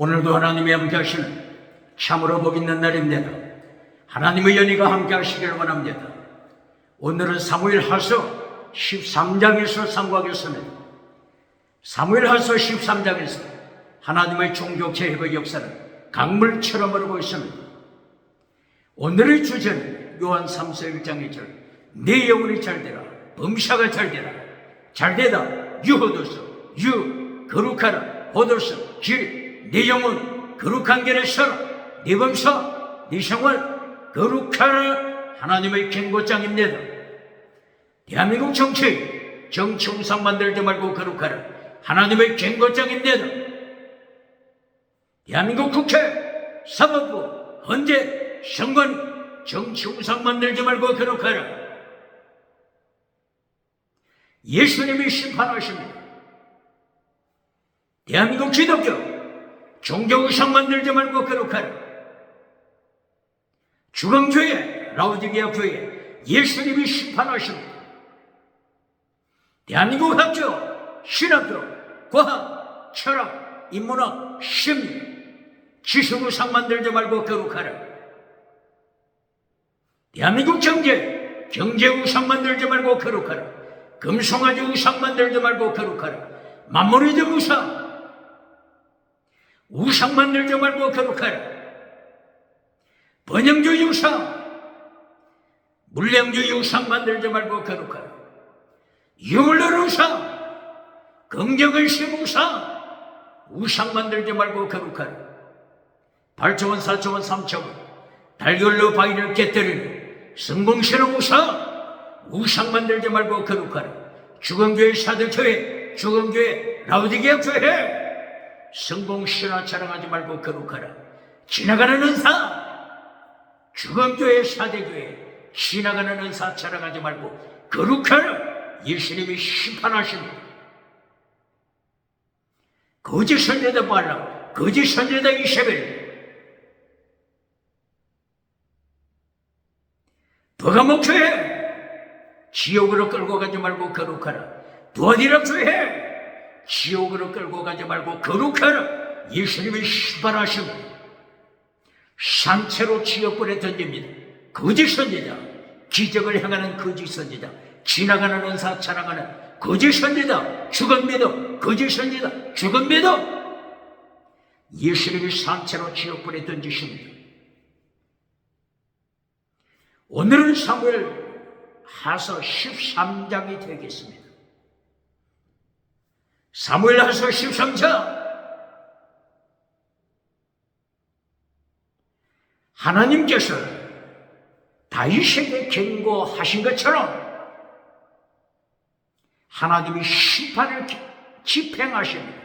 오늘도 하나님이 함께 하시는 참으로 복 있는 날입니다. 하나님의 연희가 함께 하시길 원합니다. 오늘은 사무엘하서 13장에서 상고하겠습니다. 사무엘하서 13장에서 하나님의 종교 개혁의 역사는 강물처럼 흐르고 있습니다. 오늘의 주제는 요한 3서 1장 2절 내 영혼이 잘되라 범사가 잘되라 잘되다 유호도서 유 거룩하라 호도서 내 영혼 거룩한 길에 서라 네 범사 네 생활 거룩하라 하나님의 경고장입니다. 대한민국 정치 우상 만들지 말고 거룩하라 하나님의 경고장입니다. 대한민국 국회 사법부 헌재 선관 정치 우상 만들지 말고 거룩하라 예수님이 심판하십니다. 대한민국 기독교 종교 우상 만들지 말고 거룩하라 주광교회 라오디게아 교회 예수님이 심판하십니다. 대한민국 학교 신학교 과학 철학 인문학 심리 지식 우상 만들지 말고 거룩하라 대한민국 경제 우상 만들지 말고 거룩하라 금송아지 우상 만들지 말고 거룩하라 만물이적 우상 만들지 말고 거룩하라 번영주의 우상 물량주의 우상 만들지 말고 거룩하라 유물론 우상 긍정의식 우상 만들지 말고 거룩하라 8초원 4초원 3초원 달걀로 바위를 깨뜨리는 성공신앙 우상 만들지 말고 거룩하라 주건교회 사도교회 주건교회 라오디게아 교회 성공신앙 자랑하지 말고 거룩하라 지나가는 은사 주건교회 사대교회 지나가는 은사 자랑하지 말고 거룩하라 예수님이 심판하십니다. 거짓 선지자 발람 거짓 선지자 이세벨 버가모 교회 지옥으로 끌고 가지 말고 거룩하라 두아디라 교회 지옥으로 끌고 가지 말고 거룩하라 예수님이 심판하십니다. 산채로 지옥불에 던집니다. 거짓 선지자 기적을 행하는 거짓 선지자 지나가는 은사 자랑하는 거짓 선지자 죽은 믿음 거짓 선지자 죽은 믿음 예수님이 산채로 지옥불에 던지십니다. 오늘은 사무엘하서 13장이 되겠습니다. 사무엘하서 13장 하나님께서 다윗에게 경고하신 것처럼 하나님이 심판을 집행하십니다.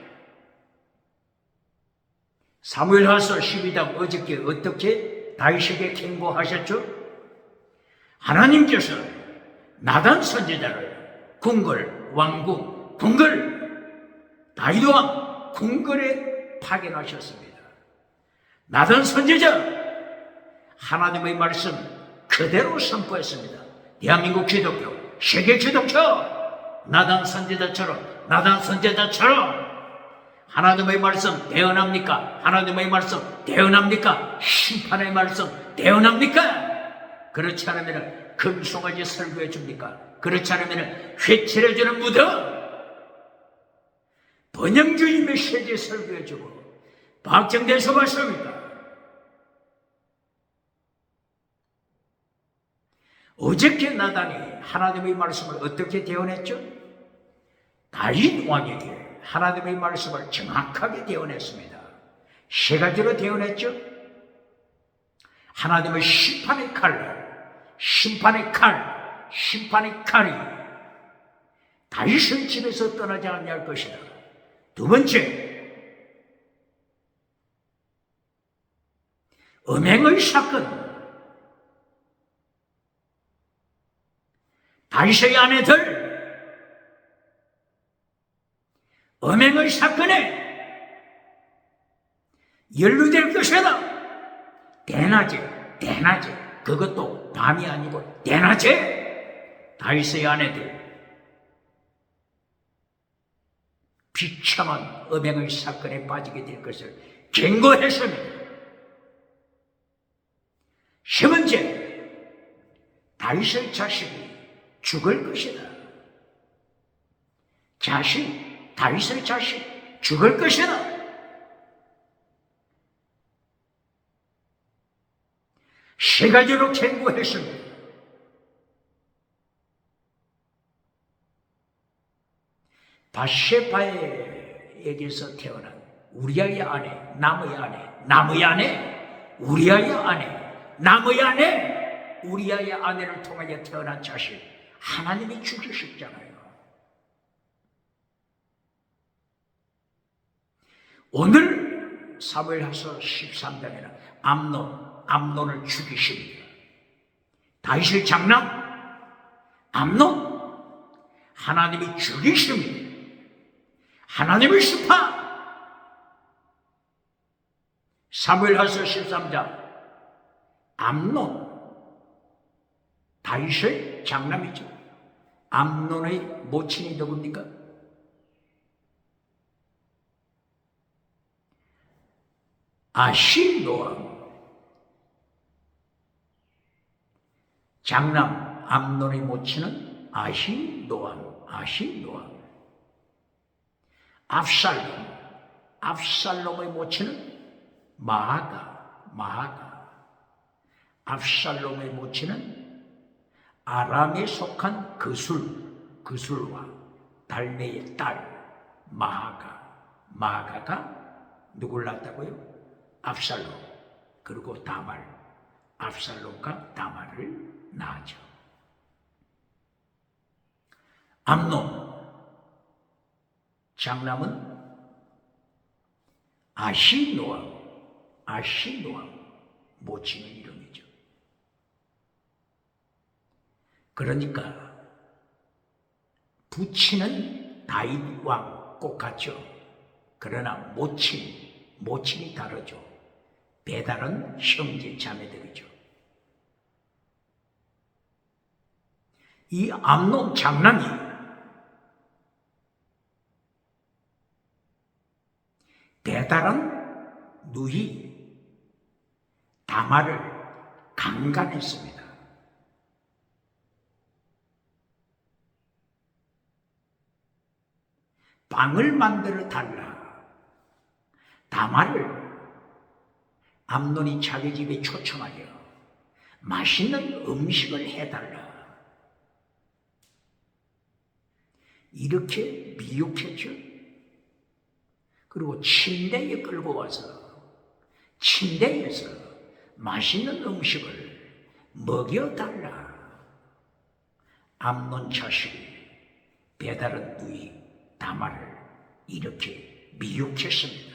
사무엘하서 12장 어저께 어떻게 다윗에게 경고하셨죠? 하나님께서 나단 선지자를 궁궐 왕궁 다윗 왕 궁궐에 파견하셨습니다. 나단 선지자 하나님의 말씀 그대로 선포했습니다. 대한민국 기독교 세계 기독교 나단 선지자처럼 하나님의 말씀 대언합니까? 하나님의 말씀 대언합니까? 심판의 말씀 대언합니까? 그렇지 않으면 금송아지 설교해 줍니까? 그렇지 않으면 회칠해주는 무덤 번영주의 메시지 설교해 주고 박정대서 봤습니까? 어저께 나단이 하나님의 말씀을 어떻게 대언했죠? 다윗 왕에게 하나님의 말씀을 정확하게 대언했습니다. 세 가지로 대언했죠? 하나님의 심판의 칼이 다윗의 집에서 떠나지 않을 것이다. 두 번째, 음행의 사건 다윗의 아내들 음행의 사건에 연루될 것이다. 대낮에 그것도 밤이 아니고 대낮에 다윗의 아내들 비참한 음행의 사건에 빠지게 될 것을 경고했습니다. 10번째, 다윗의 자식이 죽을 것이다. 다윗의 자식 죽을 것이다. 세 가지로 경고했습니다. 바세바에게서 태어난 우리아의 아내, 남의 아내, 우리아의 아내, 남의 아내, 우리아의 아내를 통하여 태어난 자식, 하나님이 죽이셨잖아요. 오늘 사무엘하서 13장에는 암논을 죽이십니다. 다윗의 장남 암논, 하나님이 죽이십니다. 하나님의 심판. 사무엘하서 13장, 암논, 다윗의 장남이죠. 암논의 모친이 누굽니까? 아히노암. 장남 암논의 모친은 아히노암. 압살롬의 모친은 마아가. 압살롬의 모친은 아람에 속한 그술와 달메의 딸 마아가가 누굴 낳았다고요? 압살롬, 그리고 다말, 압살롬과 다말을 낳았죠. 암논 장남은 아히노암 모친의 이름이죠. 그러니까 부친은 다윗 왕 꼭 같죠. 그러나 모친이 다르죠. 배달은 형제 자매들이죠. 이 암논 장남이 배달은 누이 다말을 강간했습니다. 빵을 만들어 달라. 다말을 암논이 자기 집에 초청하여 맛있는 음식을 해달라. 이렇게 미혹했죠. 그리고 침대에 끌고 와서 침대에서 맛있는 음식을 먹여달라. 암논 자식이 배달은 누이 다말을 이렇게 미혹했습니다.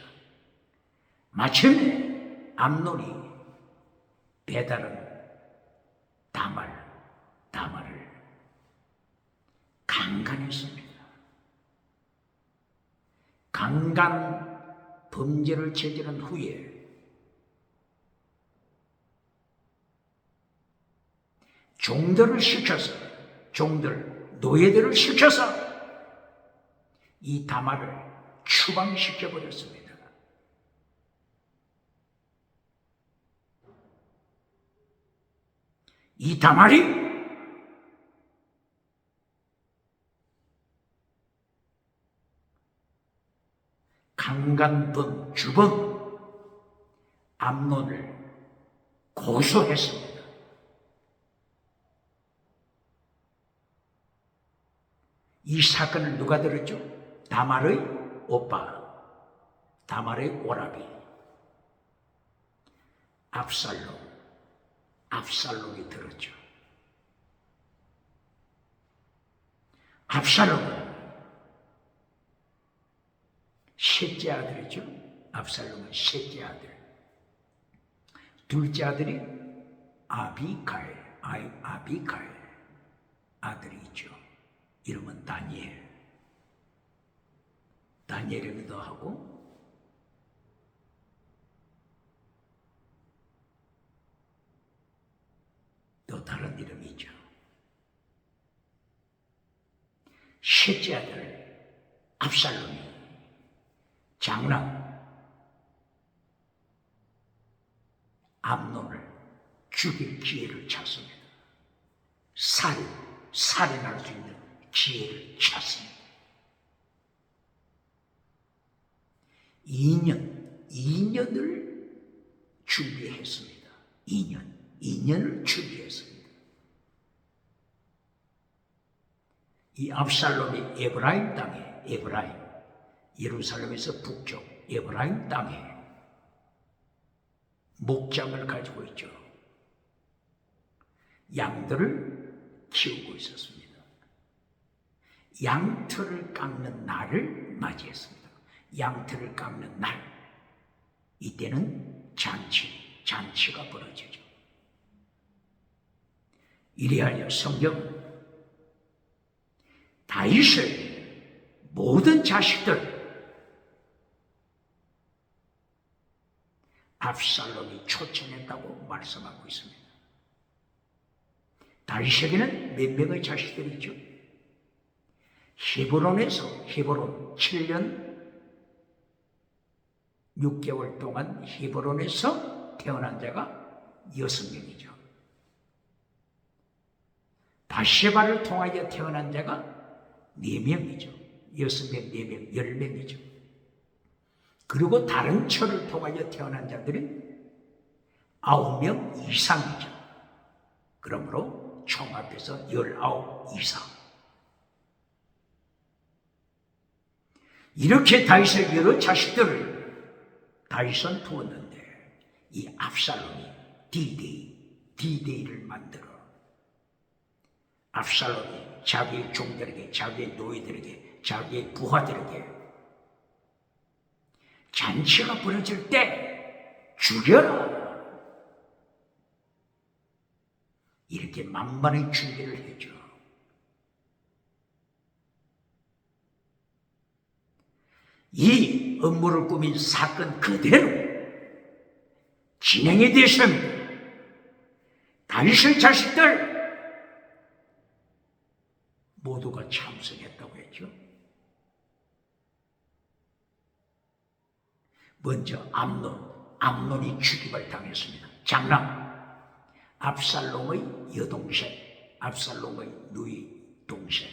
마침내 암논이 배달은 다말을 강간했습니다. 강간 범죄를 저지른 후에 노예들을 시켜서 이 다말을 추방시켜버렸습니다. 이 다말이 강간범 주범 암논을 고소했습니다. 이 사건을 누가 들었죠? 다말의 오빠, 다말의 오라비 압살롬이 들었죠. 압살롬은 셋째 아들이죠. 압살롬은 셋째 아들. 둘째 아들이 아비가일 아들이 있죠. 이름은 다니엘이기도 하고 또 다른 이름이죠. 셋째 아들 압살롬이 장남 암논을 죽일 기회를 찾습니다. 살인할 수 있는 기회를 찾습니다. 2년을 준비했습니다. 2년을 준비했습니다. 이 압살롬이 에브라임 땅에, 예루살렘에서 북쪽 에브라임 땅에 목장을 가지고 있죠. 양들을 키우고 있었습니다. 양털을 깎는 날을 맞이했습니다. 양털을 깎는 날, 이때는 잔치가 벌어지죠. 이리하여 성경은 다윗의 모든 자식들 압살롬이 초청했다고 말씀하고 있습니다. 다윗에게는 몇 명의 자식들이 있죠? 헤브론 7년 6개월 동안 헤브론에서 태어난 자가 6명이죠. 바세바를 통하여 태어난 자가 4명이죠. 6명, 4명, 10명이죠. 그리고 다른 철을 통하여 태어난 자들이 9명 이상이죠. 그러므로 총 합해서 19 이상. 이렇게 다윗의 여러 자식들을 다윗은 두었는데 이 압살롬이 D-Day를 만들어 압살롬이 자기의 종들에게, 자기의 노예들에게, 자기의 부하들에게 잔치가 벌어질 때 죽여라, 이렇게 만반의 준비를 해줘. 이 업무를 꾸민 사건 그대로 진행이 됐습니다. 다윗의 자식들 모두가 참석했다고 했죠. 먼저 암논이 죽임을 당했습니다. 장남 압살롬의 여동생, 압살롬의 누이 동생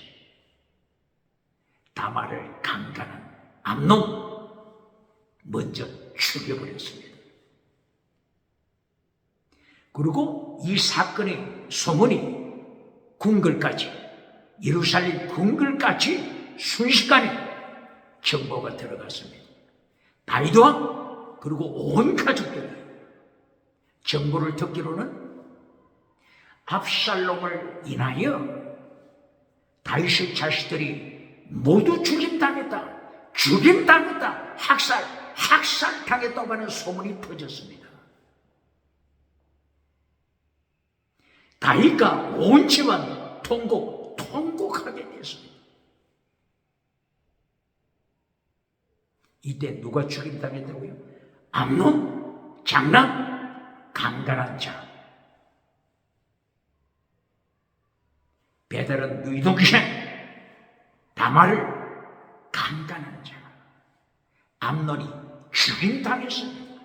다말을 강간한 암논 먼저 죽여버렸습니다. 그리고 이 사건의 소문이 궁궐까지, 예루살렘 궁궐까지 순식간에 정보가 들어갔습니다. 다윗 왕 그리고 온 가족들이 정보를 듣기로는 압살롬을 인하여 다윗의 자식들이 모두 죽임당했다, 학살당했다고 하는 소문이 퍼졌습니다. 다윗과 온 집안 통곡하게 됐습니다. 이때 누가 죽임당했다고요? 암논, 장남, 강간한 자. 베델은 누이 동생, 다말을 강간한 자. 암논이 죽임당했습니다.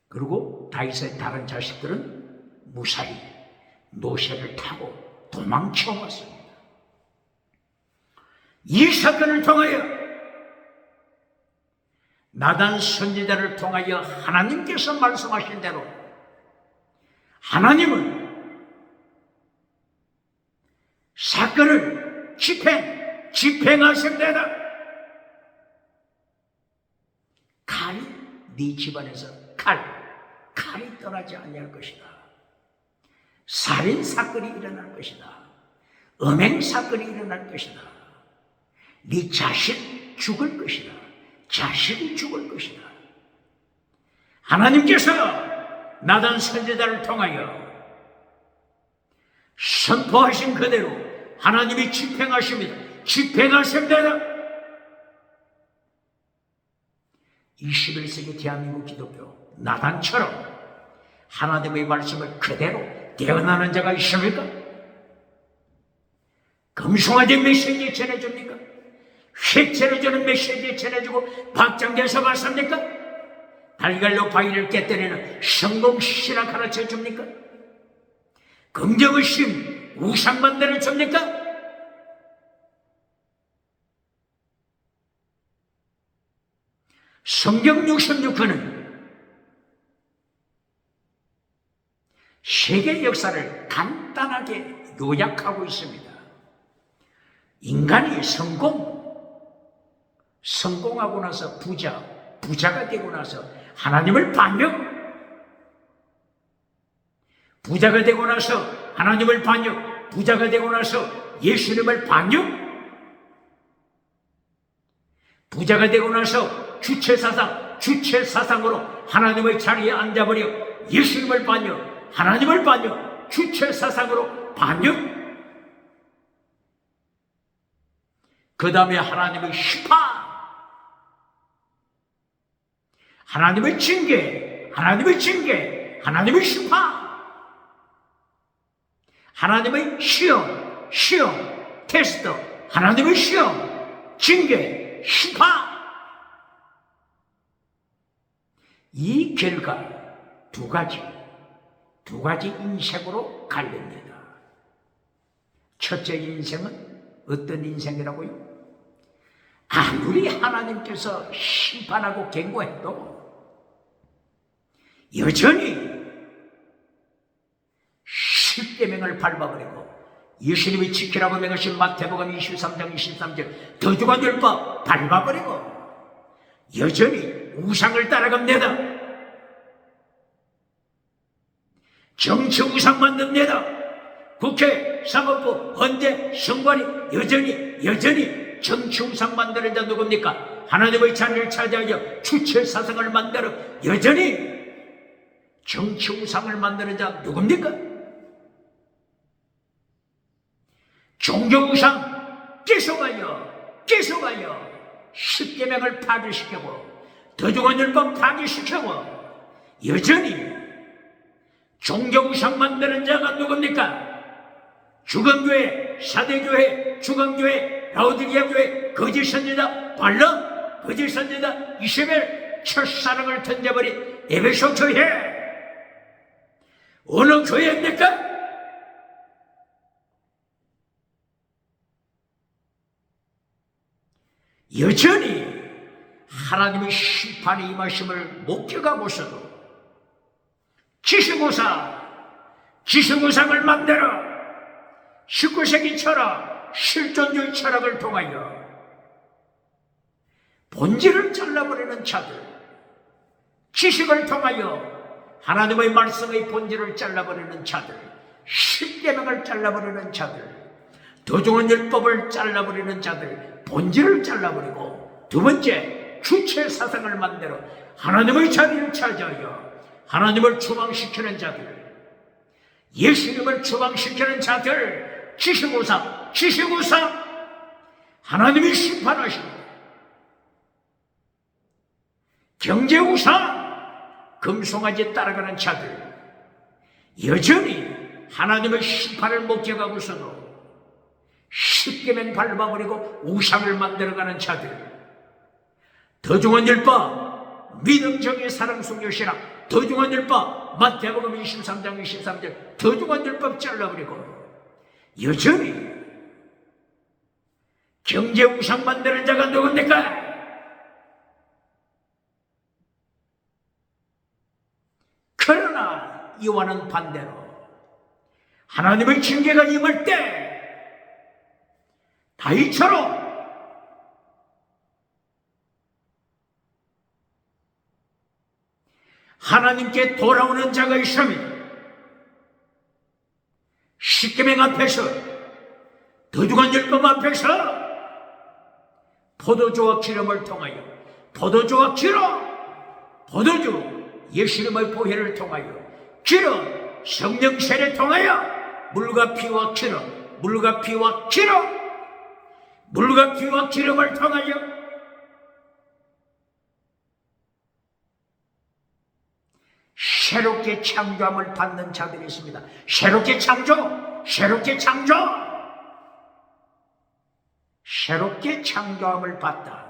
그리고 다윗의 다른 자식들은 무사히 노새를 타고 도망쳐 왔습니다. 이 사건을 통하여 나단 선지자를 통하여 하나님께서 말씀하신 대로 하나님은 사건을 집행하십니다. 칼이 네 집안에서 칼이 떠나지 아니할 것이다. 살인 사건이 일어날 것이다. 음행 사건이 일어날 것이다. 네 자식 죽을 것이다. 자식이 죽을 것이다. 하나님께서 나단 선지자를 통하여 선포하신 그대로 하나님이 집행하십니다. 21세기 대한민국 기독교 나단처럼 하나님의 말씀을 그대로 대언하는 자가 있습니까? 금송아지 메시지 전해줍니까? 획체를 주는 메시지 전해주고 박장대서 맞습니까? 달걀로 바위를 깨뜨리는 성공신학 가르쳐 줍니까? 긍정의심 우상 만들어 줍니까? 성경 66권은 세계 역사를 간단하게 요약하고 있습니다. 인간이 성공하고 나서 부자가 되고 나서 하나님을 반역, 부자가 되고 나서 하나님을 반역, 부자가 되고 나서 예수님을 반역, 부자가 되고 나서 주체사상으로 하나님의 자리에 앉아버려 예수님을 반역, 하나님을 반역, 주체사상으로 반역, 그 다음에 하나님의 심판, 하나님의 징계, 하나님의 심판, 하나님의 시험, 테스트, 하나님의 시험, 징계, 심판. 이 결과 두 가지 인생으로 갈립니다. 첫째 인생은 어떤 인생이라고요? 아무리 하나님께서 심판하고 경고해도 여전히 십계명을 밟아버리고 예수님이 지키라고 명하신 마태복음 23장 23절 더주관율법 밟아버리고 여전히 우상을 따라갑니다. 정치 우상 만듭니다. 국회, 사법부, 헌재, 선관위 여전히 정치 우상 만드는 자 누굽니까? 하나님의 자리를 차지하여 주체사상을 만들어 여전히 정치 우상을 만드는 자 누굽니까? 종교 우상 계속하여 십계명을 파괴시키고 더중한율법 파괴시키고 여전히 종교 우상 만드는 자가 누굽니까? 주건교회, 사대교회, 주건교회, 라오디게아교회, 거짓 선지자 발람, 거짓 선지자 이세벨, 첫사랑을 던져버린 에베소 교회. 어느 교회입니까? 여전히 하나님의 심판이 임하심을 목격하고서도 지식우상을 만들어 19세기 철학, 실존주의 철학을 통하여 본질을 잘라버리는 자들, 지식을 통하여 하나님의 말씀의 본질을 잘라버리는 자들, 십계명을 잘라버리는 자들, 도중한 율법을 잘라버리는 자들, 본질을 잘라버리고 두 번째, 주체사상을 만들어 하나님의 자리를 차지하여 하나님을 추방시키는 자들, 예수님을 추방시키는 자들, 지식우상, 하나님이 심판하십니다. 경제우상, 금송아지 따라가는 자들, 여전히 하나님의 심판을 목격하고서도 십계명 밟아버리고 우상을 만들어가는 자들, 더중한 율법, 믿음, 정의, 사랑, 순교, 신앙, 더중한 율법, 마태복음 23장 23절 더중한 율법 잘라버리고 여전히 경제 우상 만드는 자가 누굽니까? 그러나 이와는 반대로 하나님의 징계가 임할 때 다윗처럼 하나님께 돌아오는 자가 있으면 십계명 앞에서, 더중한 율법 앞에서 포도주와 기름을 통하여, 포도주 예수님의 보혈을 통하여, 기름 성령 세례를 통하여 물과 피와 기름을 통하여 새롭게 창조함을 받는 자들이 있습니다. 새롭게 창조함을 받다.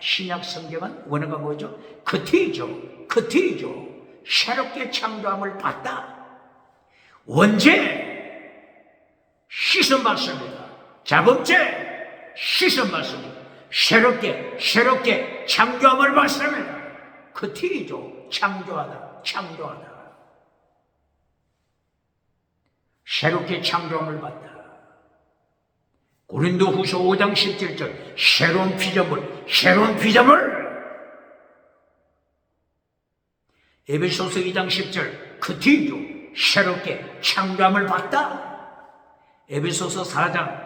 신약 성경은 원어가 뭐죠? 그티죠. 새롭게 창조함을 받다. 원죄 씻음 받습니다. 자범죄 씻음 받습니다. 새롭게 창조함을 받습니다. 그티죠. 창조하다. 새롭게 창조함을 받다. 고린도후서 5장 17절 새로운 피조물. 에베소서 2장 10절 그티죠. 새롭게 창조함을 받다. 에베소서 4장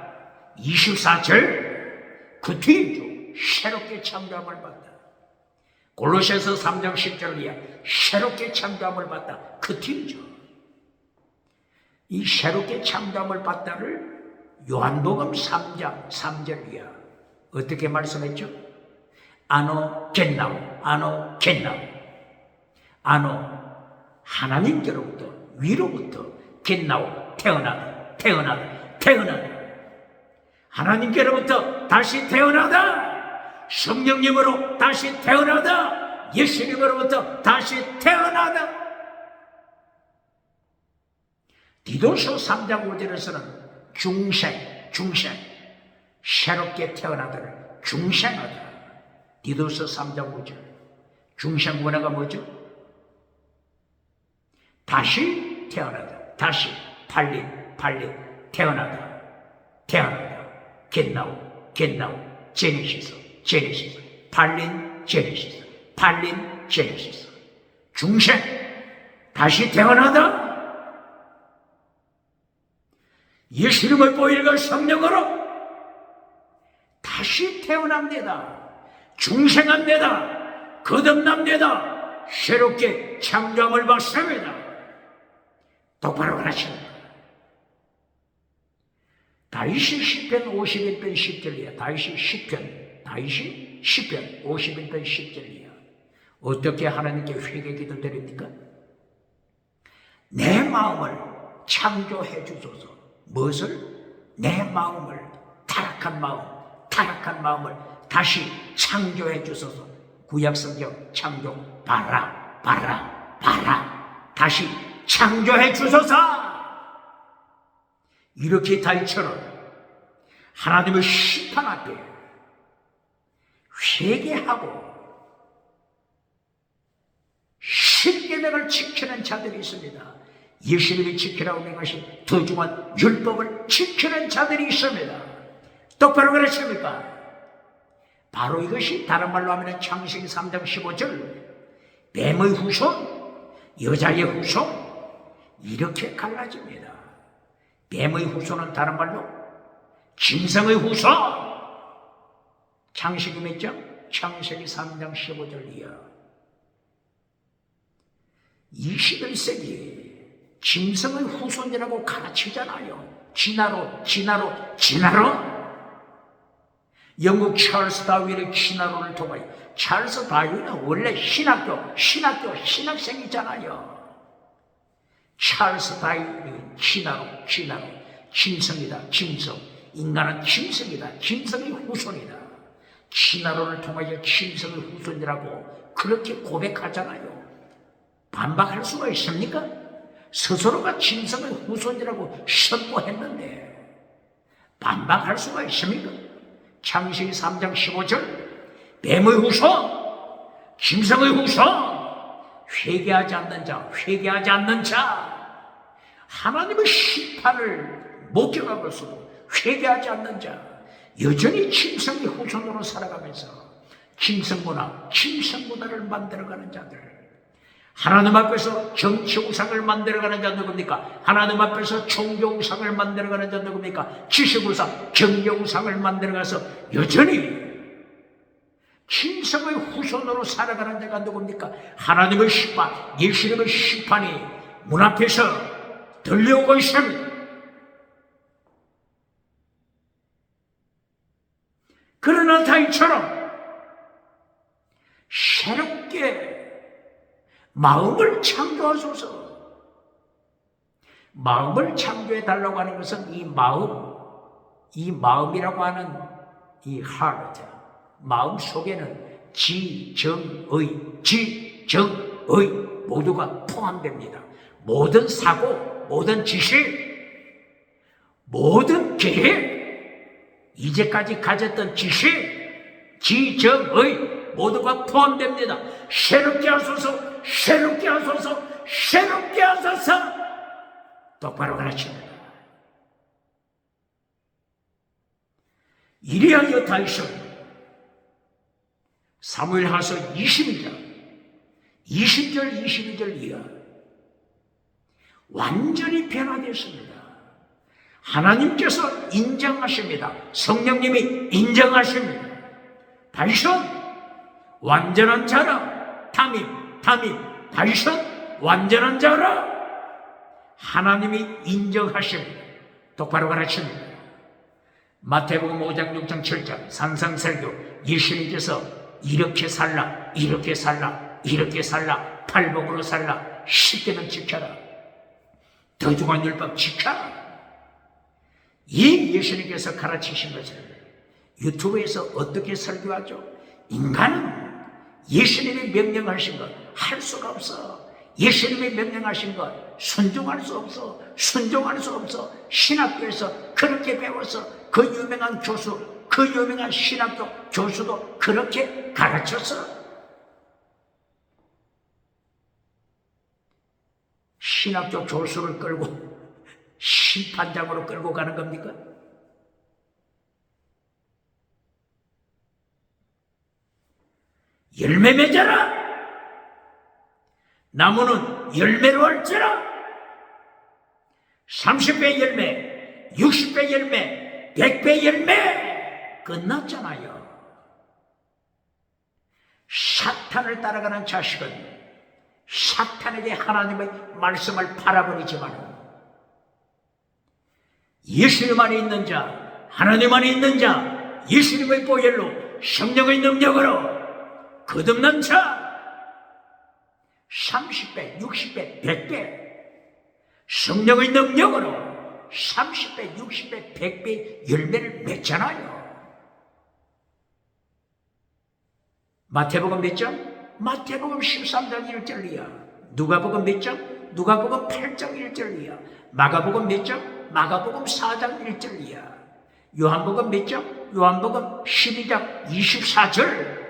24절 그티죠. 새롭게 창조함을 받다. 골로새서 3장 10절 이하 새롭게 창조함을 받다. 그티죠. 이 새롭게 창조함을 받다를 요한복음 3장 3절 이하 어떻게 말씀했죠? 아노 겟나우 하나님께로부터 위로부터 겟나우 태어나다. 하나님께로부터 다시 태어나다. 성령님으로 다시 태어나다. 예수님으로부터 다시 태어나다. 디도서 3장 5절에서는 중생 새롭게 태어나다를 중생하다. 디도서 3장 5절 중생 원어가 뭐죠? 다시 태어나다. 다시 팔린 태어나다. 겟나우 제네시스 팔린 제네시스 중생 다시 태어나다. 예수님의 보혈과 성령으로 다시 태어납니다. 중생합니다. 거듭납니다. 새롭게 창조함을 받습니다. 똑바로 하십니다. 다윗이 시편 51편 10절이야. 다윗이 시편 51편 10절이야. 어떻게 하나님께 회개 기도 드립니까? 내 마음을 창조해 주소서. 무엇을? 내 마음을 타락한 마음을 다시 창조해 주소서. 구약성경 창조 봐라 다시 창조해 주소서. 이렇게 다윗처럼 하나님의 심판 앞에 회개하고 십계명을 지키는 자들이 있습니다. 예수님이 지키라고 명하신 더 중한 율법을 지키는 자들이 있습니다. 똑바로 그러십니까? 바로 이것이 다른 말로 하면 창세기 3장 15절 뱀의 후손, 여자의 후손 이렇게 갈라집니다. 뱀의 후손은 다른 말로 짐승의 후손. 창세기 몇 장? 창세기 3장 15절 이하. 21세기 짐승의 후손이라고 가르치잖아요. 진화로. 영국 찰스 다윈의 진화론을 통하여 찰스 다윈은 원래 신학생이잖아요. 찰스 다윈은 진화로. 짐승이다. 인간은 짐승이다. 짐승의 후손이다. 진화론을 통하여 짐승의 후손이라고 그렇게 고백하잖아요. 반박할 수가 있습니까? 스스로가 짐승의 후손이라고 선포했는데 반박할 수가 있습니까? 창세기 3장 15절 뱀의 후손, 짐승의 후손, 회개하지 않는 자, 하나님의 심판을 목격하고 있어도 회개하지 않는 자, 여전히 짐승의 후손으로 살아가면서 짐승문화를 만들어가는 자들, 하나님 앞에서 정치 우상을 만들어가는 자 누굽니까? 하나님 앞에서 종교 우상을 만들어가는 자 누굽니까? 지식 우상, 경제 우상을 만들어가서 여전히 짐승의 후손으로 살아가는 자가 누굽니까? 하나님의 심판, 예수님의 심판이 문 앞에서 들려오고 있습니다. 그러나 다윗처럼 새롭게 마음을 창조하소서. 마음을 창조해 달라고 하는 것은 이 마음이라고 하는 이 heart, 마음 속에는 지정의 모두가 포함됩니다. 모든 사고, 모든 지식, 모든 계획, 이제까지 가졌던 지식, 지정의 모두가 포함됩니다. 새롭게 하소서, 새롭게 하소서, 새롭게 하소서. 똑바로 가르칩니다. 이리하여 다윗은 사무엘하서 22장 20절 22절 이하 완전히 변화됐습니다. 하나님께서 인정하십니다. 성령님이 인정하십니다. 다윗은 완전한 자라. 다윗 다윗은 완전한 자라. 하나님이 인정하십니다. 똑바로 가르칩니다. 마태복음 5장 6장 7장 산상설교 예수님께서 이렇게 살라, 이렇게 살라, 이렇게 살라, 팔복으로 살라, 10계명 지켜라, 더 중한 율법 지켜라. 이 예수님께서 가르치신 것을 유튜브에서 어떻게 설교하죠? 인간은 예수님이 명령하신 것 할 수가 없어. 예수님이 명령하신 것 순종할 수 없어. 순종할 수 없어. 신학교에서 그렇게 배워서 그 유명한 교수, 그 유명한 신학교 교수도 그렇게 가르쳤어. 신학교 교수를 끌고 심판장으로 끌고 가는 겁니까? 열매 맺어라. 나무는 열매로 할지라. 30배 열매, 60배 열매, 100배 열매. 끝났잖아요. 사탄을 따라가는 자식은 사탄에게 하나님의 말씀을 팔아버리지만 예수님 안에 있는 자, 하나님 안에 있는 자, 예수님의 보혈로 성령의 능력으로 거듭난 자 30배, 60배, 100배 성령의 능력으로 30배, 60배, 100배 열매를 맺잖아요. 마태복음 몇 장? 마태복음 13장 1절 이하. 누가복음 몇 장? 누가복음 8장 1절 이하. 마가복음 몇 장? 마가복음 4장 1절 이하. 요한복음 몇 장? 요한복음 12장 24절.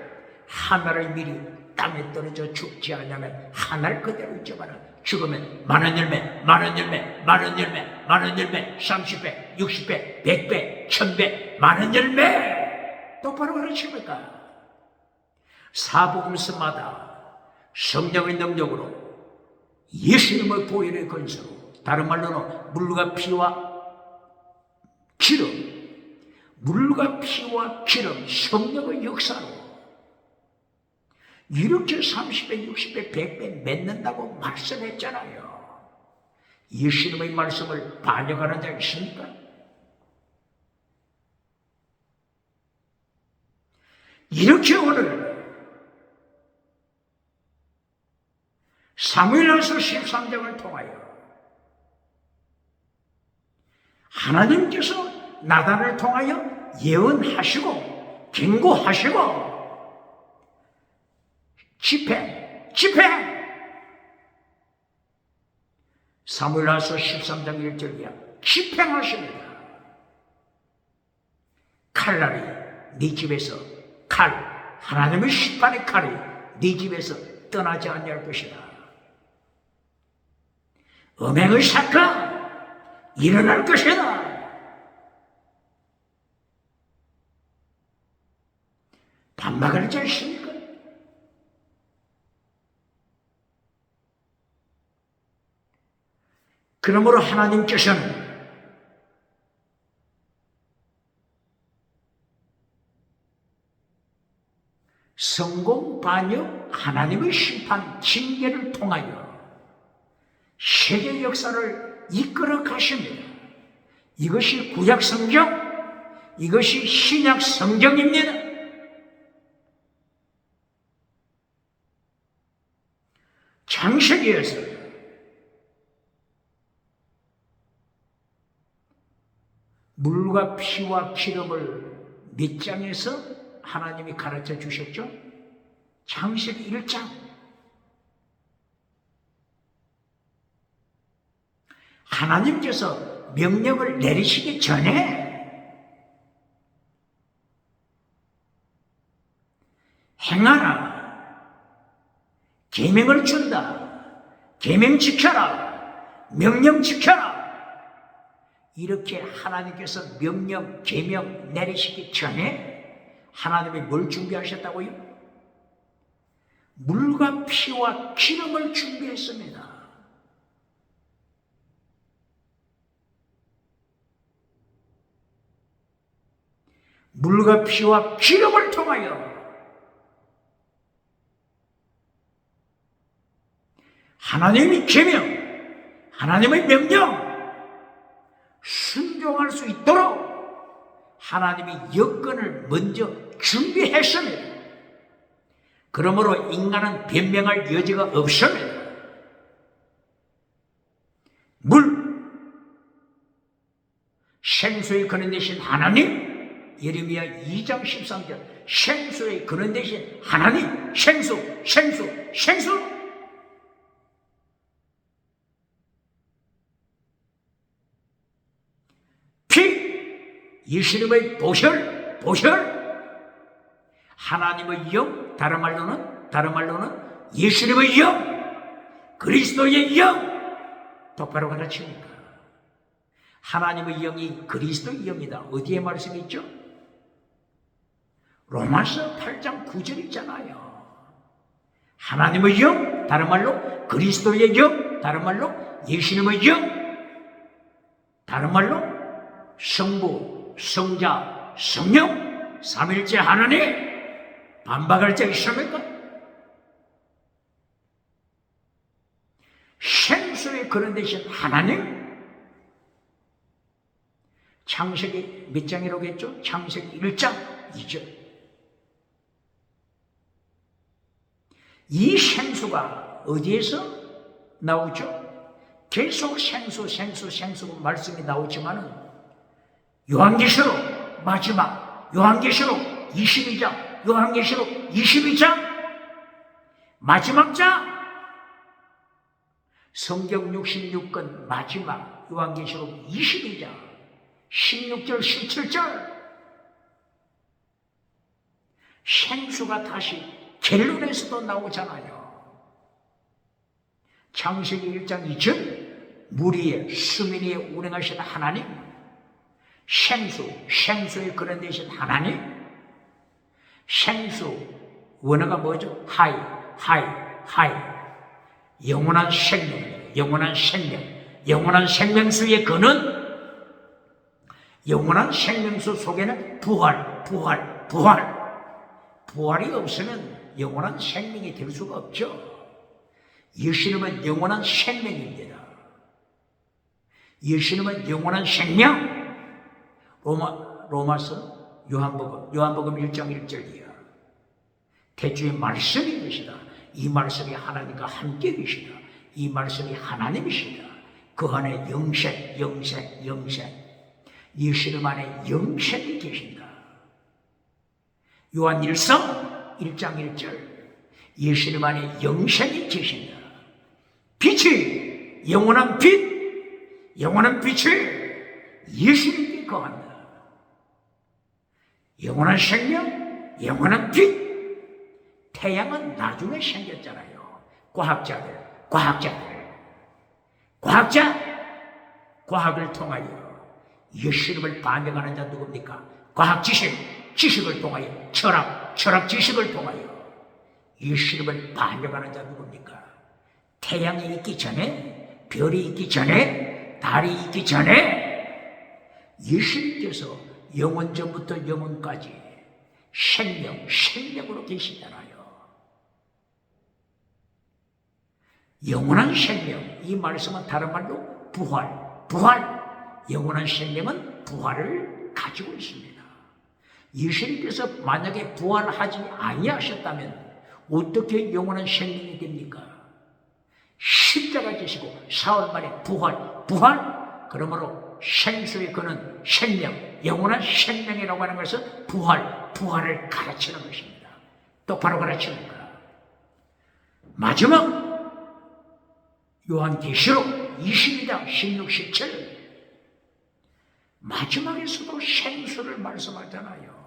하나를 미리 땅에 떨어져 죽지 않으면 하나를 그대로 잊어봐라. 죽으면 많은 열매, 많은 열매, 많은 열매, 많은 열매, 30배, 60배, 100배, 1000배, 많은 열매. 똑바로 가르칩니까? 사복음서마다 성령의 능력으로 예수님의 보혈의 건설로, 다른 말로는 물과 피와 기름, 물과 피와 기름, 성령의 역사로 이렇게 30배, 60배, 100배 맺는다고 말씀했잖아요. 예수님의 말씀을 반역하는 자 있습니까? 이렇게 오늘 사무엘하서 13장을 통하여 하나님께서 나단을 통하여 예언하시고 경고하시고 집행 사무엘하서 13장 1절이야. 집행하십니다. 칼날이 네 집에서 하나님의 심판의 칼이 네 집에서 떠나지 않을 것이다. 음행의 사건 일어날 것이다. 반박할 자 있습니까? 그러므로 하나님께서는 성공, 반역, 하나님의 심판, 징계를 통하여 세계 역사를 이끌어 가십니다. 이것이 구약 성경, 이것이 신약 성경입니다. 창세기에서 물과 피와 기름을 몇 장에서 하나님이 가르쳐 주셨죠? 창세기 1장. 하나님께서 명령을 내리시기 전에 행하라, 계명을 준다, 계명 지켜라, 명령 지켜라, 이렇게 하나님께서 명령, 계명 내리시기 전에 하나님이 뭘 준비하셨다고요? 물과 피와 기름을 준비했습니다. 물과 피와 기름을 통하여 하나님의 계명, 하나님의 명령 순종할 수 있도록 하나님이 여건을 먼저 준비했습니다. 그러므로 인간은 변명할 여지가 없습니다. 물, 생수의 근원 되신 하나님, 예레미야 2장 13절, 생수의 근원 되신 하나님, 생수, 생수, 생수. 예수님의 보혈, 보혈, 하나님의 영, 다른 말로는 예수님의 영, 그리스도의 영, 똑바로 가르칩니까? 하나님의 영이 그리스도의 영이다. 어디에 말씀이 있죠? 로마서 8장 9절 있잖아요. 하나님의 영, 다른 말로 그리스도의 영, 다른 말로 예수님의 영, 다른 말로 성부, 성자, 성령, 삼일째 하나님, 반박할 자 있습니까? 생수의 근원 되신 하나님, 창세기 몇 장이라고 했죠? 창세기 1장 2절. 이 생수가 어디에서 나오죠? 계속 생수 말씀이 나오지만은 요한계시록 마지막, 요한계시록 22장, 요한계시록 22장 마지막 장, 성경 66권 마지막 요한계시록 22장 16절 17절 생수가 다시 갤론에서도 나오잖아요. 창세기 1장 2절 물 위에 수면 위에 운행하신 하나님, 생수의 근원 되신 하나님, 생수, 원어가 뭐죠? 하이, 영원한 생명, 영원한 생명수의 근원, 영원한 생명수 속에는 부활이 없으면 영원한 생명이 될 수가 없죠. 예수님은 영원한 생명입니다. 예수님은 영원한 생명. 로마서 요한복음 1장 1절이야. 태초에 말씀이 계시다. 이 말씀이 하나님과 함께 계시다. 이 말씀이 하나님이시다. 그 안에 영생. 예수님 안에 영생이 계신다. 요한 1장 1절 예수님 안에 영생이 계신다. 빛이 영원한 빛이 예수님께 거한다. 영원한 생명, 영원한 빛. 태양은 나중에 생겼잖아요. 과학을 통하여 예수님을 반영하는 자 누굽니까? 과학 지식을 통하여, 철학 지식을 통하여 예수님을 반영하는 자 누굽니까? 태양이 있기 전에, 별이 있기 전에, 달이 있기 전에 예수님께서 영원 전부터 영원까지 생명으로 계시잖아요. 영원한 생명, 이 말씀은 다른 말로 부활. 영원한 생명은 부활을 가지고 있습니다. 예수님께서 만약에 부활하지 아니하셨다면 어떻게 영원한 생명이 됩니까? 십자가 지시고 사흘 만에 부활. 그러므로 생수의 그는 생명, 영원한 생명이라고 하는 것은 부활을 가르치는 것입니다. 똑바로 가르치는 거야. 마지막 요한계시록 22장 16, 17 마지막에서도 생수를 말씀하잖아요.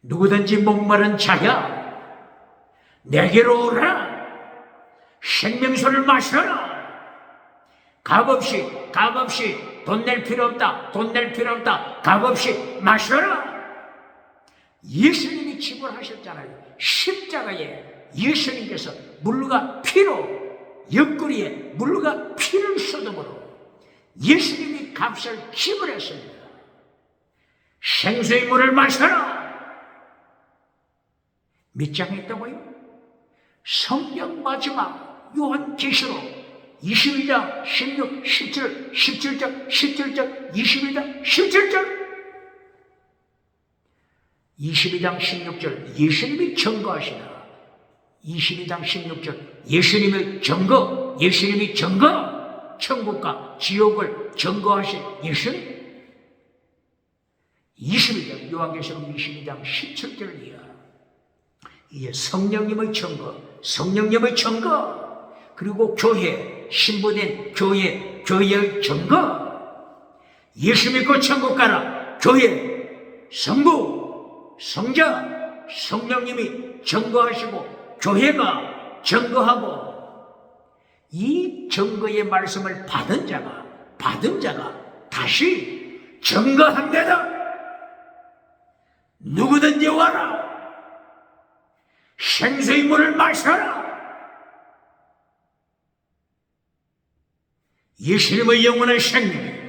누구든지 목마른 자야 내게로 오라. 생명수를 마셔라. 값없이 돈 낼 필요 없다. 값없이 마셔라. 예수님이 지불하셨잖아요. 십자가에 예수님께서 물과 피로 옆구리에 물과 피를 쏟음으로 예수님이 값을 지불했습니다. 생수의 물을 마셔라. 몇 장 했다고요? 성경 마지막 요한계시록 22장 16, 17, 17절, 22장 17절 22장 16절 예수님이 증거하시나 22장 16절 예수님이 증거 천국과 지옥을 증거하신 예수님 22장 요한계시록 22장 17절 이하 이제 성령님의 증거 그리고 교회 신부된 교회의 증거 예수 믿고 천국 가라 교회 성부 성자 성령님이 증거하시고 교회가 증거하고 이 증거의 말씀을 받은 자가 다시 증거합니다. 누구든지 와라. 생수의 물을 마셔라. 예수님의 영원한 생명,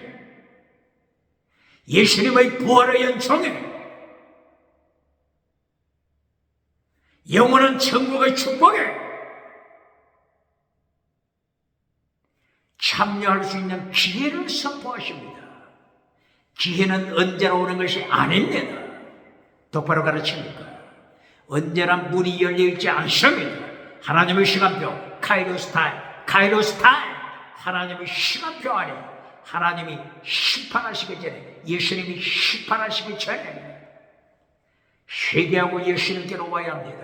예수님의 부활의 연총에 영원한 천국의 축복에 참여할 수 있는 기회를 선포하십니다. 기회는 언제나 오는 것이 아닙니다. 똑바로 가르칩니까? 언제나 문이 열려있지 않습니다. 하나님의 시간표 카이로스 타임 하나님의 시간표 안에 하나님이 심판하시기 전에 예수님이 심판하시기 전에 회개하고 예수님께로 와야 합니다.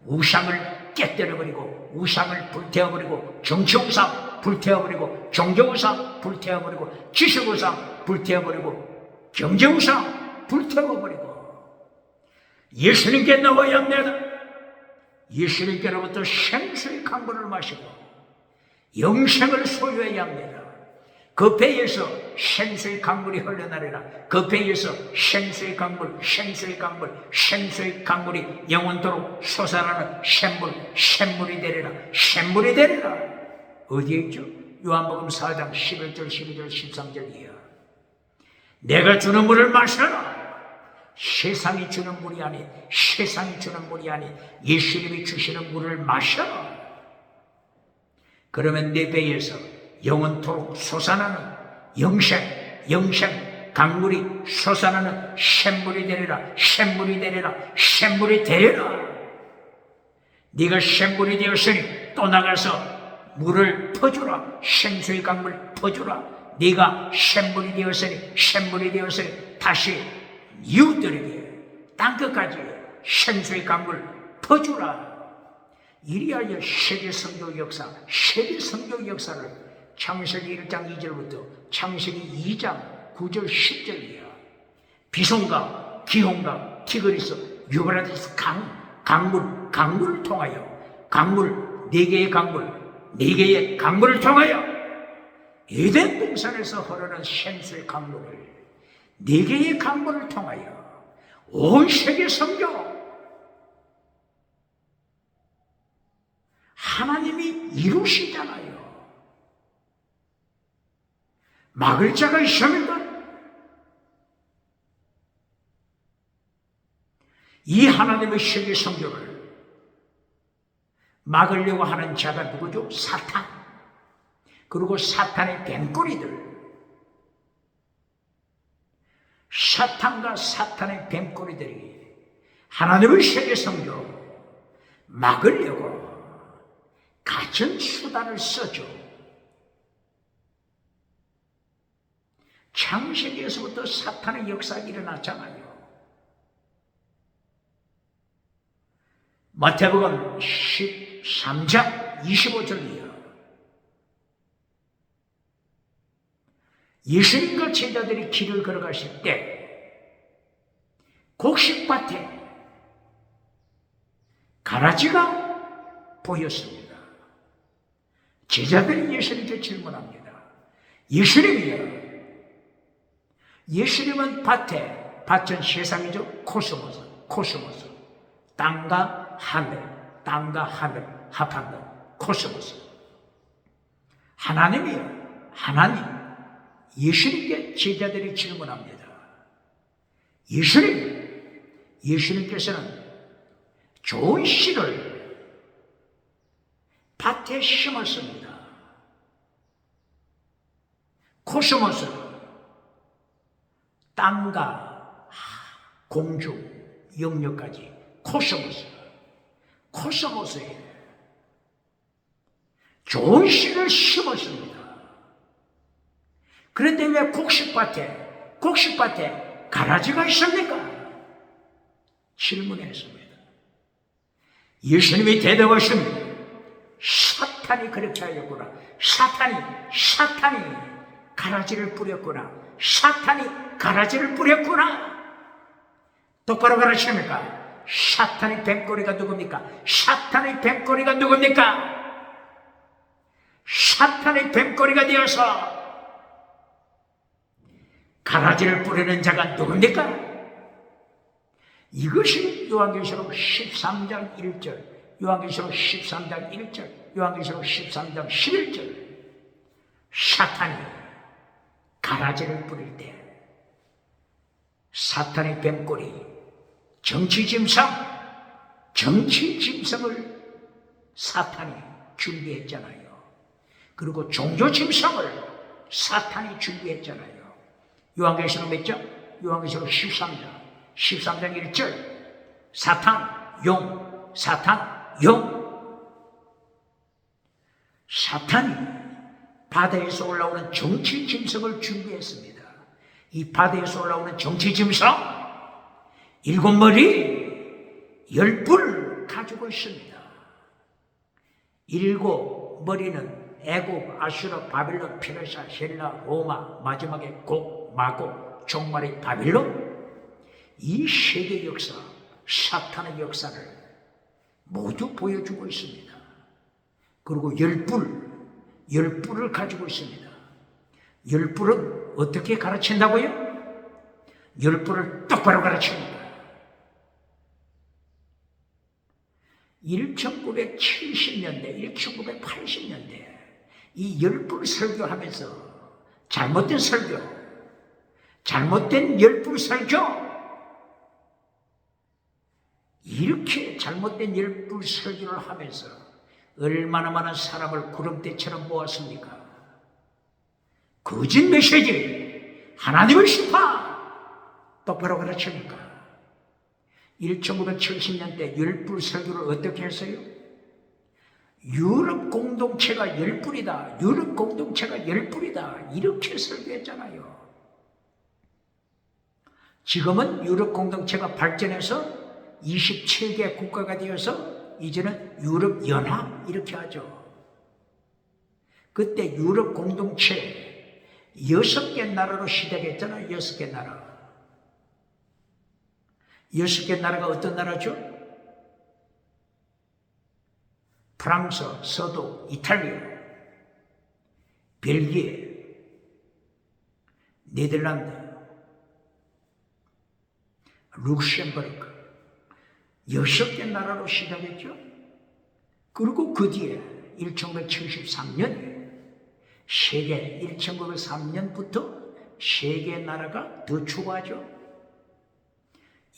우상을 깨뜨려버리고 우상을 불태워버리고 정치우상 불태워버리고 종교우상 불태워버리고 지식우상 불태워버리고 경제우상 불태워버리고 예수님께 나와야 합니다. 예수님께로부터 생수의 강물을 마시고 영생을 소유해야 합니다. 그 배에서 생수의 강물이 흘러나리라. 그 배에서 생수의 강물이 영원토록 솟아나는 샘물이 되리라. 어디에 있죠? 요한복음 4장 11절 12절 13절 이하 내가 주는 물을 마셔라. 세상이 주는 물이 아닌 예수님이 주시는 물을 마셔라. 그러면 내 배에서 영원토록 솟아나는 영생 강물이 솟아나는 샘물이 되리라. 네가 샘물이 되었으니 또 나가서 물을 퍼주라. 생수의 강물 퍼주라. 네가 샘물이 되었으니 다시 이웃들에게 땅끝까지 생수의 강물 퍼주라. 이리하여 세계 성교 역사를 창세기 1장 2절부터 창세기 2장 9절 10절이야. 비송강, 기홍강, 티그리스, 유브라디스 강물을 통하여 네 개의 강물을 통하여 에덴 동산에서 흐르는 생수의 강물을 4개의 강물을 통하여 온 세계 성교 하나님이 이루시잖아요. 막을 자가 있습니까? 이 하나님의 세계 성교를 막으려고 하는 자가 누구죠? 사탄. 그리고 사탄의 뱀꼬리들. 사탄과 사탄의 뱀꼬리들이 하나님의 세계 성교 막으려고 가진 수단을 써줘. 창세기에서부터 사탄의 역사가 일어났잖아요. 마태복음 13장 25절이요. 예수님과 제자들이 길을 걸어가실 때 곡식밭에 가라지가 보였습니다. 제자들이 예수님께 질문합니다. 예수님은 밭은 세상이죠. 코스모스. 땅과 하늘 합한 것, 코스모스. 하나님이요. 하나님. 예수님께 제자들이 질문합니다. 예수님께서는 좋은 씨를 밭에 심었습니다. 코스모스, 땅과 공중, 영역까지 코스모스에 좋은 씨를 심었습니다. 그런데 왜 곡식밭에 가라지가 있습니까? 질문했습니다. 예수님이 대답하십니다. 사탄이 그렇게 하였구나. 사탄이 가라지를 뿌렸구나. 똑바로 가르칩니까? 사탄의 뱀꼬리가 누굽니까? 사탄의 뱀꼬리가 되어서 가라지를 뿌리는 자가 누굽니까? 이것이 요한계시록 13장 1절, 요한계시록 13장 1절, 요한계시록 13장 11절. 사탄이 가라지를 뿌릴 때 사탄의 뱀꼬리, 정치짐승을 사탄이 준비했잖아요. 그리고 종교짐승을 사탄이 준비했잖아요. 요한계시록 몇 절? 요한계시록 13장 1절. 사탄, 용. 사탄이 바다에서 올라오는 정치짐승을 준비했습니다. 이 바다에서 올라오는 정치짐승 7머리 10뿔 가지고 있습니다. 7머리는 애굽, 아수르, 바빌론, 페르시아, 헬라, 로마, 마지막에 곡, 마곡, 종말의 바빌론. 이 세계 역사, 사탄의 역사를 모두 보여주고 있습니다. 그리고 10뿔을 가지고 있습니다. 10뿔은 어떻게 가르친다고요? 10뿔을 똑바로 가르칩니다. 1970년대, 1980년대 이 10뿔 설교하면서 잘못된 10뿔 설교, 이렇게 잘못된 10뿔 설교를 하면서 얼마나 많은 사람을 구름대처럼 모았습니까? 거짓 메시지, 하나님을 심판, 똑바로 가르칩니까? 1970년대 10뿔 설교를 어떻게 했어요? 유럽 공동체가 10뿔이다. 이렇게 설교했잖아요. 지금은 유럽 공동체가 발전해서 27개 국가가 되어서 이제는 유럽 연합 이렇게 하죠. 그때 유럽 공동체 6개 나라로 시작했잖아요. 6개 나라. 6개 나라가 어떤 나라죠? 프랑스, 서도, 이탈리아, 벨기에, 네덜란드, 룩셈부르크. 6개 나라로 시작했죠. 그리고 그 뒤에 1973년 세계 1903년부터 세계 나라가 더 추가하죠.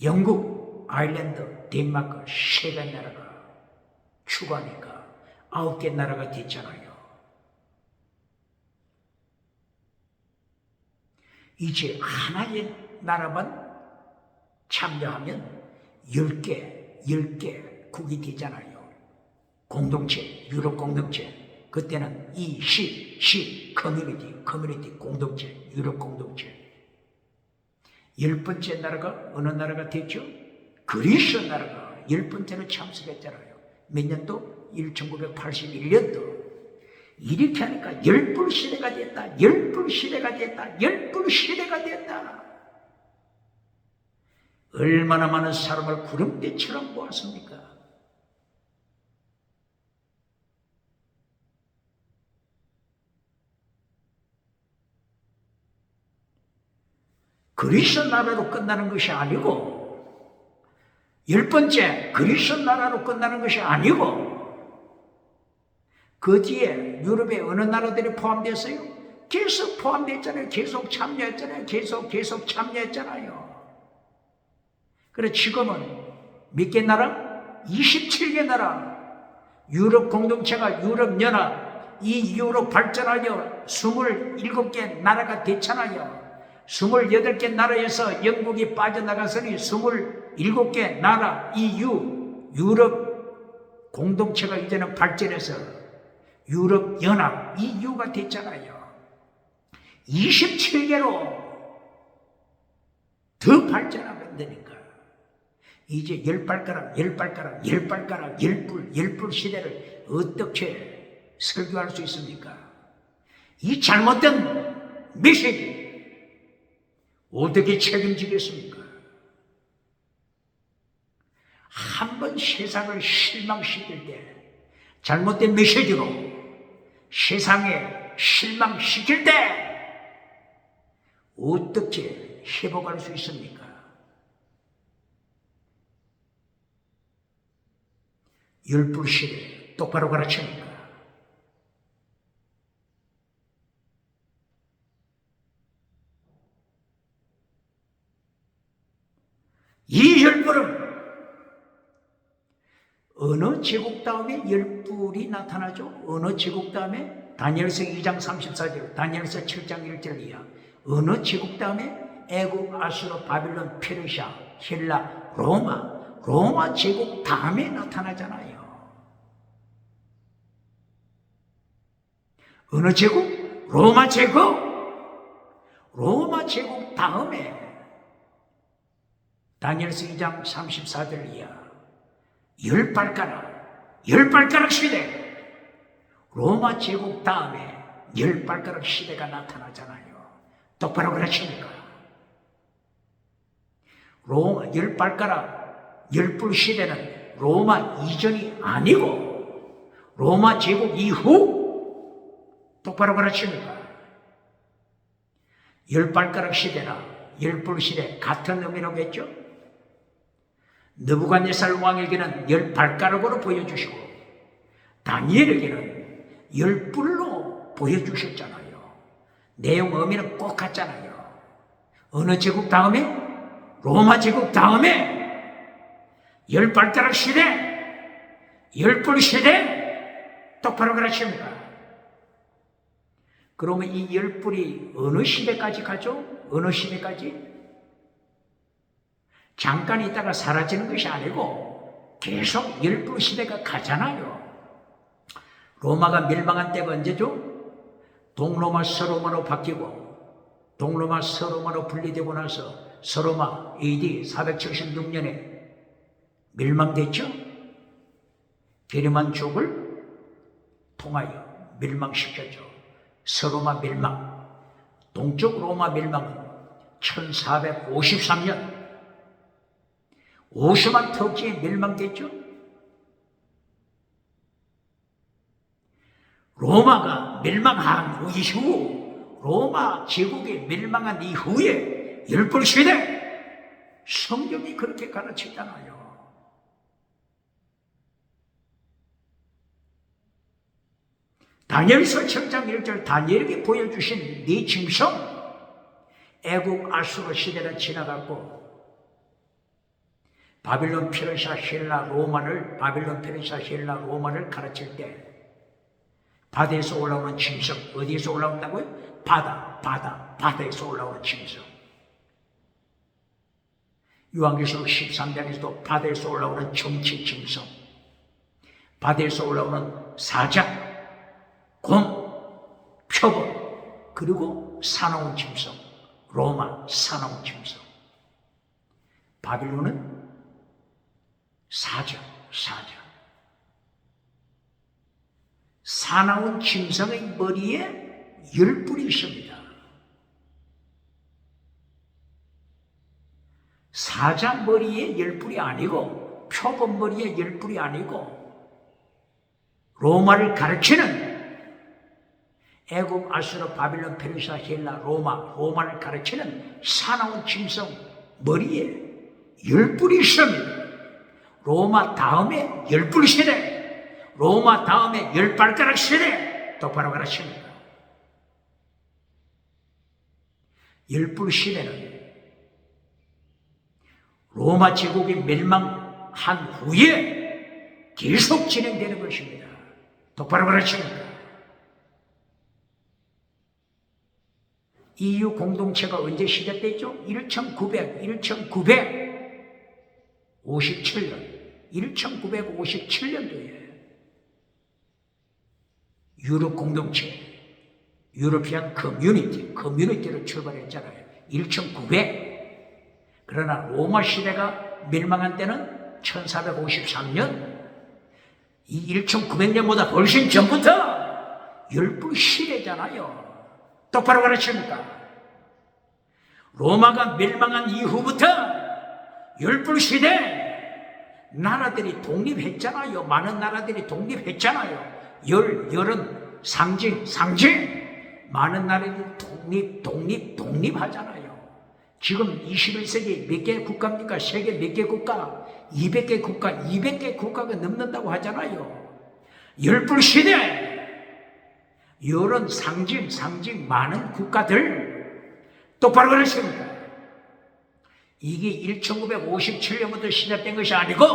영국, 아일랜드, 덴마크 3개 나라가 추가하니까 9개 나라가 됐잖아요. 이제 하나의 나라만 참여하면 10개 국이 되잖아요. 공동체, 유럽 공동체. 그때는 이 커뮤니티 공동체, 유럽 공동체. 10번째 나라가 어느 나라가 됐죠? 그리스 나라가 10번째로 참석했잖아요. 몇 년도? 1981년도. 이렇게 하니까 열불 시대가 됐다. 열불 시대가 됐다. 열불 시대가 됐다. 얼마나 많은 사람을 구름대처럼 모았습니까? 그리스 나라로 끝나는 것이 아니고 10번째 그리스 나라로 끝나는 것이 아니고 그 뒤에 유럽의 어느 나라들이 포함됐어요? 계속 포함됐잖아요. 계속 참여했잖아요. 계속 참여했잖아요. 그래 지금은 몇 개 나라? 27개 나라. 유럽 공동체가 유럽 연합, 이 이후로 발전하여 27개 나라가 됐잖아요. 28개 나라에서 영국이 빠져나가서니 27개 나라 EU 유럽 공동체가 이제는 발전해서 유럽 연합 EU가 됐잖아요. 27개로 더 발전하면 안 되니까 이제 열불 시대를 어떻게 설교할 수 있습니까? 이 잘못된 메시지 어떻게 책임지겠습니까? 한번 세상을 실망시킬 때 잘못된 메시지로 세상에 실망시킬 때 어떻게 회복할 수 있습니까? 열불 시대 똑바로 가르칩니까? 이 열불은 어느 제국 다음에 열불이 나타나죠? 어느 제국 다음에? 다니엘서 2장 34절, 다니엘서 7장 1절 이하. 어느 제국 다음에? 애국, 아수르, 바빌론, 페르시아, 헬라, 로마 제국 다음에 나타나잖아요. 어느 제국? 로마 제국 다음에 다니엘서 2장 34절 이하. 열 발가락 시대. 로마 제국 다음에 열 발가락 시대가 나타나잖아요. 똑바로 그렇습니까? 로마 열 발가락 열불 시대는 로마 이전이 아니고 로마 제국 이후. 똑바로 그렇습니까? 열 발가락 시대나 열불 시대 같은 의미로겠죠? 느부갓네살 왕에게는 열 발가락으로 보여주시고 다니엘에게는 열 뿔로 보여주셨잖아요. 내용 의미는 똑같잖아요. 어느 제국 다음에? 로마 제국 다음에 열 발가락 시대, 열 뿔 시대. 똑바로 그러십니까? 그러면 이 열 뿔이 어느 시대까지 가죠? 어느 시대까지? 잠깐 있다가 사라지는 것이 아니고 계속 열불 시대가 가잖아요. 로마가 멸망한 때가 언제죠? 동로마 서로마로 바뀌고 동로마 서로마로 분리되고 나서 서로마 AD 476년에 멸망됐죠? 게르만 족을 통하여 멸망시켰죠. 서로마 멸망. 동쪽 로마 멸망은 1453년 오스만 터키에 멸망됐죠? 로마가 멸망한 이후, 로마 제국이 멸망한 이후에 열불 시대, 성경이 그렇게 가르치잖아요. 다니엘서 7장 1절 다니엘에게 보여주신 네 짐승, 애국 아수르 시대를 지나갔고 바빌론, 페르시아, 헬라, 로마를 가르칠 때 바다에서 올라오는 짐승, 어디에서 올라온다고요? 바다에서 올라오는 짐승. 요한계시록 13장에서도 바다에서 올라오는 정치 짐승, 바다에서 올라오는 사자, 곰, 표범, 그리고 사나운 짐승. 로마 사나운 짐승. 바빌론은 사자. 사나운 짐승의 머리에 10뿔이 있습니다. 사자 머리에 10뿔이 아니고 표범 머리에 10뿔이 아니고 로마를 가르치는 애굽, 아수르, 바빌론, 페르시아, 헬라, 로마를 가르치는 사나운 짐승 머리에 10뿔이 있습니다. 로마 다음에 10뿔 시대, 로마 다음에 10발가락 시대, 똑바로 가르칩니다. 10뿔 시대는 로마 제국이 멸망한 후에 계속 진행되는 것입니다. 똑바로 가르칩니다. EU 공동체가 언제 시작됐죠? 1957년도에 유럽 공동체, 유로피안 커뮤니티로 출발했잖아요. 1900. 그러나 로마 시대가 멸망한 때는 1453년. 이 1900년보다 훨씬 전부터 10뿔 시대잖아요. 똑바로 가르칩니까? 로마가 멸망한 이후부터 10뿔 시대, 나라들이 독립했잖아요. 많은 나라들이 독립했잖아요. 열은 상징. 많은 나라들이 독립하잖아요. 지금 21세기 몇 개 국가입니까? 세계 몇 개 국가? 200개 국가가 넘는다고 하잖아요. 10뿔 시대, 열은 상징, 많은 국가들. 똑바로 가르칩니다. 이게 1957년부터 시작된 것이 아니고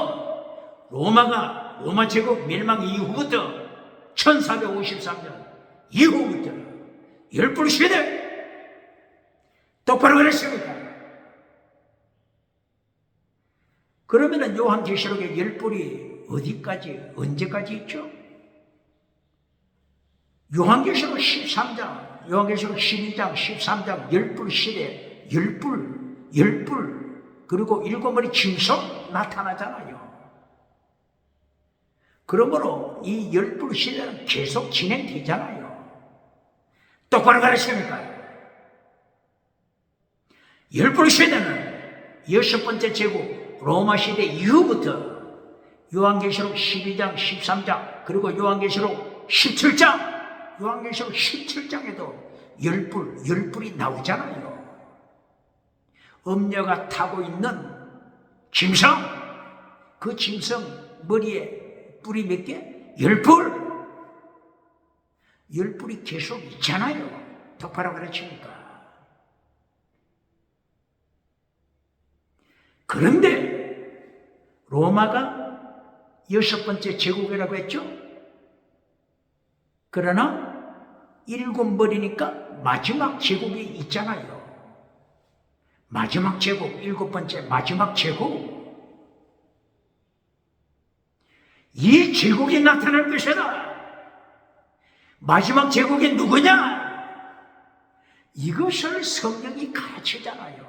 로마 제국 멸망 이후부터 1453년 이후부터 10뿔 시대. 똑바로 가르칩니다. 그러면은 요한계시록의 10뿔이 어디까지, 언제까지 있죠? 요한계시록 13장, 요한계시록 12장, 13장 10뿔 시대, 10뿔, 그리고 7마리 짐승 나타나잖아요. 그러므로 이 10뿔 시대는 계속 진행되잖아요. 똑바로 가르칩니까? 10뿔 시대는 6번째 제국 로마 시대 이후부터 요한계시록 12장, 13장, 그리고 요한계시록 17장에도 10뿔이 나오잖아요. 음녀가 타고 있는 짐승, 그 짐승 머리에 뿔이 몇 개? 10뿔. 10뿔이 계속 있잖아요. 똑바로 가르치니까. 그런데 로마가 6번째 제국이라고 했죠? 그러나 7머리니까 마지막 제국이 있잖아요. 마지막 제국, 7번째 마지막 제국. 이 제국이 나타날 것이다. 마지막 제국이 누구냐? 이것을 성경이 가르치잖아요.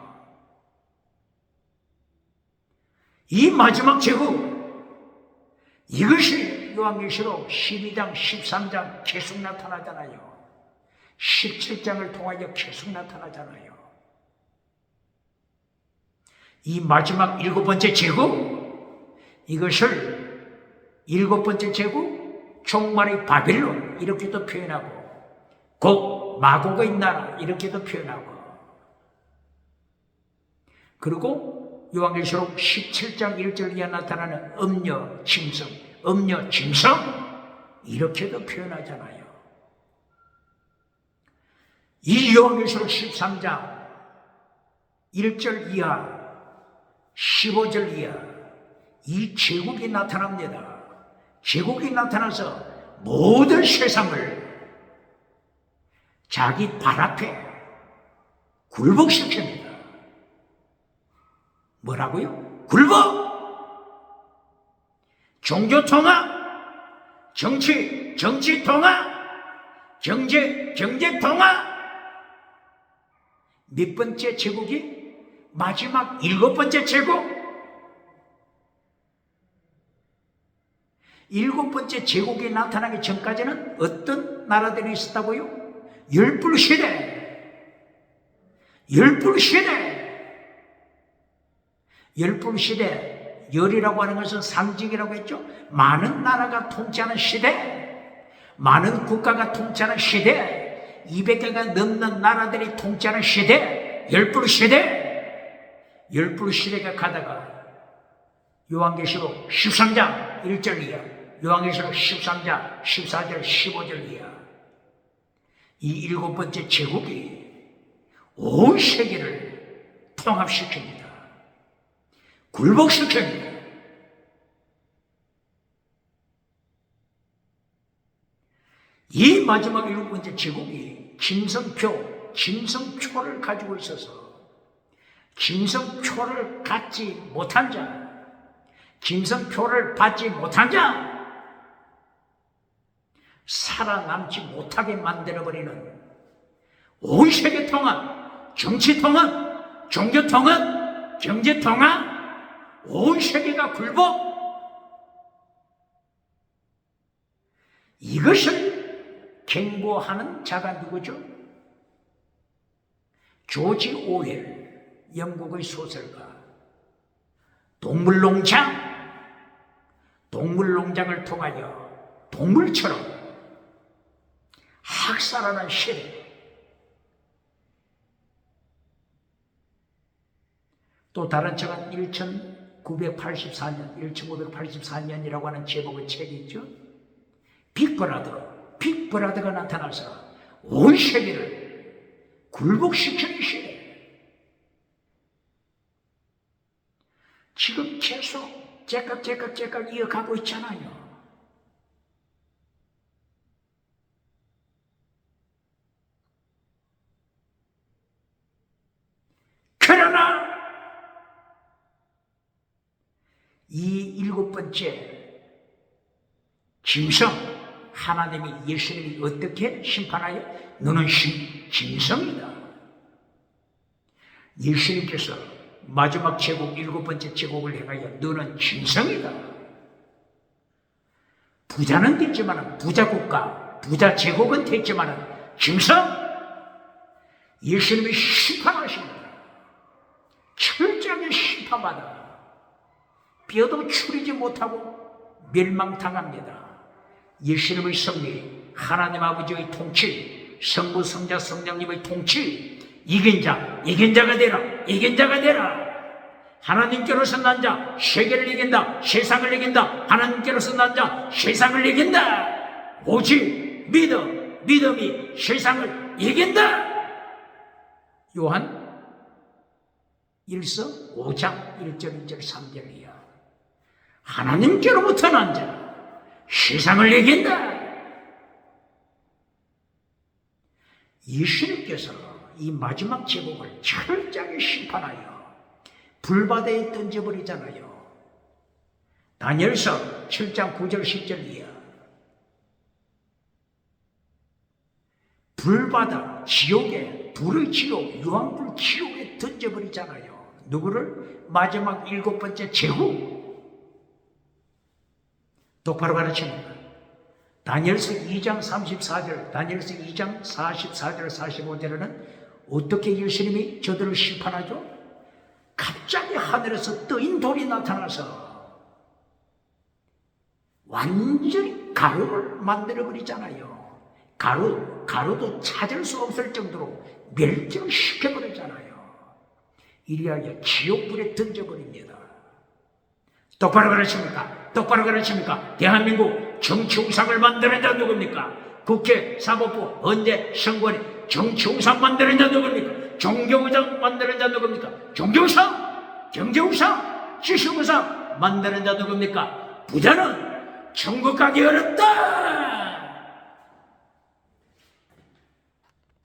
이 마지막 제국, 이것이 요한계시록 12장, 13장 계속 나타나잖아요. 17장을 통하여 계속 나타나잖아요. 이 마지막 7번째 제국, 이것을 7번째 제국, 종말의 바빌론 이렇게도 표현하고, 곧 마곡의 나라 이렇게도 표현하고, 그리고 요한계시록 17장 1절에 나타나는 음녀 짐승 이렇게도 표현하잖아요. 이 요한계시록 13장 1절 이하 15절 이하 이 제국이 나타납니다. 제국이 나타나서 모든 세상을 자기 발 앞에 굴복시킵니다. 뭐라고요? 굴복! 종교 통합, 정치 통합, 경제 동화. 몇 번째 제국이? 마지막 7번째 제국. 7번째 제국이 나타나기 전까지는 어떤 나라들이 있었다고요? 열불시대. 열불시대. 열이라고 하는 것은 상징이라고 했죠. 많은 나라가 통치하는 시대, 많은 국가가 통치하는 시대, 200개가 넘는 나라들이 통치하는 시대, 열불시대가 가다가 요한계시록 13장 1절 이하, 요한계시록 13장 14절 15절 이하, 이 7번째 제국이 온 세계를 통합시킵니다. 굴복시킵니다. 이 마지막 7번째 제국이 김성표를 가지고 있어서 김성표를 갖지 못한 자, 김성표를 받지 못한 자, 살아남지 못하게 만들어버리는 온 세계 통합, 정치 통합, 종교 통합, 경제 통합, 온 세계가 굴복. 이것을 경고하는 자가 누구죠? 조지 오웰, 영국의 소설가. 동물농장을 통하여 동물처럼 학살하는 시대. 또 다른 책은 1584년이라고 하는 제목의 책이 있죠. 빅브라더가 나타나서 온 세계를 굴복시키는 시대. 지금 계속 제깍 이어가고 있잖아요. 그러나 이 7번째 짐승, 하나님이 예수님이 어떻게 심판하여? 너는 짐승이다. 예수님께서 마지막 제국 7번째 제국을 행하여 너는 짐승이다. 부자는 됐지만, 부자국가, 부자 제국은 됐지만 짐승, 예수님이 심판하십니다. 철저하게 심판받아 뼈도 추리지 못하고 멸망당합니다. 예수님의 섭리, 하나님 아버지의 통치, 성부, 성자, 성령님의 통치, 이긴 자가 되라. 하나님께로서 난 자, 세계를 이긴다. 세상을 이긴다. 하나님께로서 난 자, 세상을 이긴다. 오직 믿음이 세상을 이긴다. 요한 1서 5장 1절 2절 3절 이하. 하나님께로부터 난 자, 세상을 이긴다. 예수님께서 이 마지막 제국을 철저하게 심판하여 불바다에 던져버리잖아요. 다니엘서 7장 9절 10절 이하. 불바다, 지옥에, 불의 지옥, 유황불 지옥에 던져버리잖아요. 누구를? 마지막 7번째 제국. 똑바로 가르칩니다. 다니엘서 2장 34절, 다니엘서 2장 44절, 45절에는 어떻게 예수님이 저들을 심판하죠? 갑자기 하늘에서 떠인 돌이 나타나서 완전히 가루를 만들어버리잖아요. 가루도 찾을 수 없을 정도로 멸종시켜버리잖아요. 이리하여 지옥불에 던져버립니다. 똑바로 가르칩니까? 대한민국 정치우상을 만드는 자 누굽니까? 국회, 사법부, 언제, 선관위 정치우상 만드는 자 누굽니까? 종교우상 만드는 자 누굽니까? 종교우상, 경제우상, 지식우상 만드는 자 누굽니까? 부자는 천국 가기 어렵다.